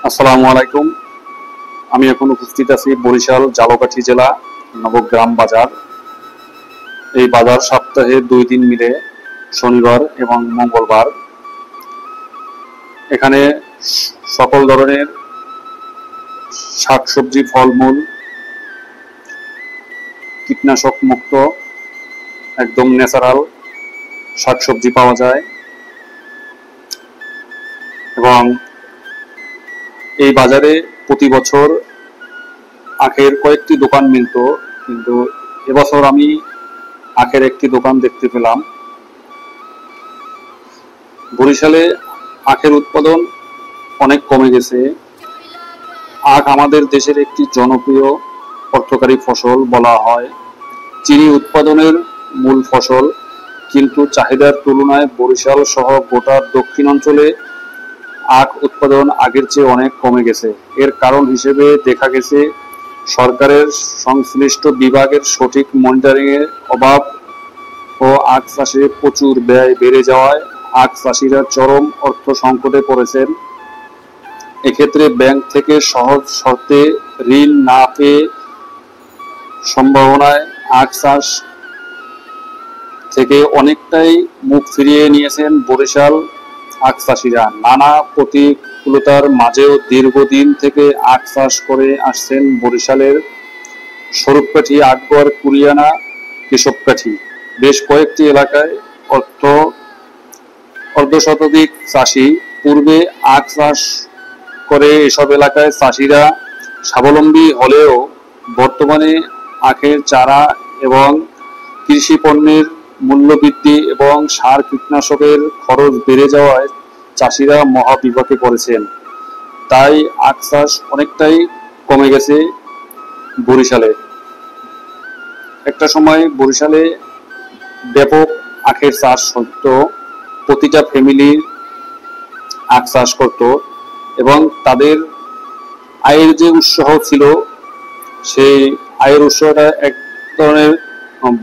আসসালামু আলাইকুম। আমি এখন উপস্থিত আছি বরিশাল ঝালকাঠি জেলা নবগ্রাম বাজার। এই বাজার সপ্তাহে 2 দিন মিলে, শনিবার এবং মঙ্গলবার। এখানে সকল ধরনের শাকসবজি, ফলমূল, কীটনাশক মুক্ত, একদম ন্যাচারাল শাকসবজি পাওয়া যায়। এবং এই বাজারে প্রতি বছর আখের কয়েকটি দোকান মিলত, কিন্তু এবছর আমি আখের একটি দোকান দেখতে পেলাম। বরিশালে আখের উৎপাদন অনেক কমে গেছে। আখ আমাদের দেশের একটি জনপ্রিয় অর্থকরী ফসল বলা হয়, চিনি উৎপাদনের মূল ফসল। কিন্তু চাহিদার তুলনায় বরিশাল সহ গোটা দক্ষিণ অঞ্চলে আখ উৎপাদন আগের চেয়ে অনেক কমে গেছে। এর কারণ হিসেবে দেখা গেছে সরকারের সংশ্লিষ্ট বিভাগের সঠিক মনিটরিং এর অভাব ও আখ চাষে প্রচুর ব্যয় বেড়ে যাওয়ায় আখ চাষিরা চরম অর্থ সংকটে পড়েছেন। এক্ষেত্রে ব্যাংক থেকে সহজ শর্তে ঋণ না পেয়ে সম্ভাবনায় আখ চাষ থেকে অনেকটাই মুখ ফিরিয়ে নিয়েছেন বরিশাল আখ চাষিরা। নানা প্রতিকূলতার মাঝেও দীর্ঘদিন থেকে আখ চাষ করে আসছেন বরিশালের স্বরূপকাঠি, আকবর, কুরিয়ানা, কেশবকাঠি বেশ কয়েকটি এলাকায় অর্ধশতাধিক চাষি পূর্বে আখ চাষ করে। এসব এলাকায় চাষিরা স্বাবলম্বী হলেও বর্তমানে আখের চারা এবং কৃষি পণ্যের মূল্যবৃদ্ধি এবং সার কীটনাশকের খরচ বেড়ে যাওয়ায় চাষিরা মহা বিপাকে পড়েছেন। তাই আখ চাষ অনেকটাই কমে গেছে বরিশালে। একটা সময় বরিশালে ব্যাপক আখের চাষ হতো, প্রতিটা ফ্যামিলি আখ চাষ করত এবং তাদের আয়ের যে উৎস ছিল, সেই আয়ের উৎসটা এক ধরনের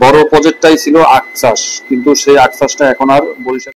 বড় প্রজেক্টটাই ছিল আখ চাষ। কিন্তু সেই আখ চাষটা এখন আর বরিশাল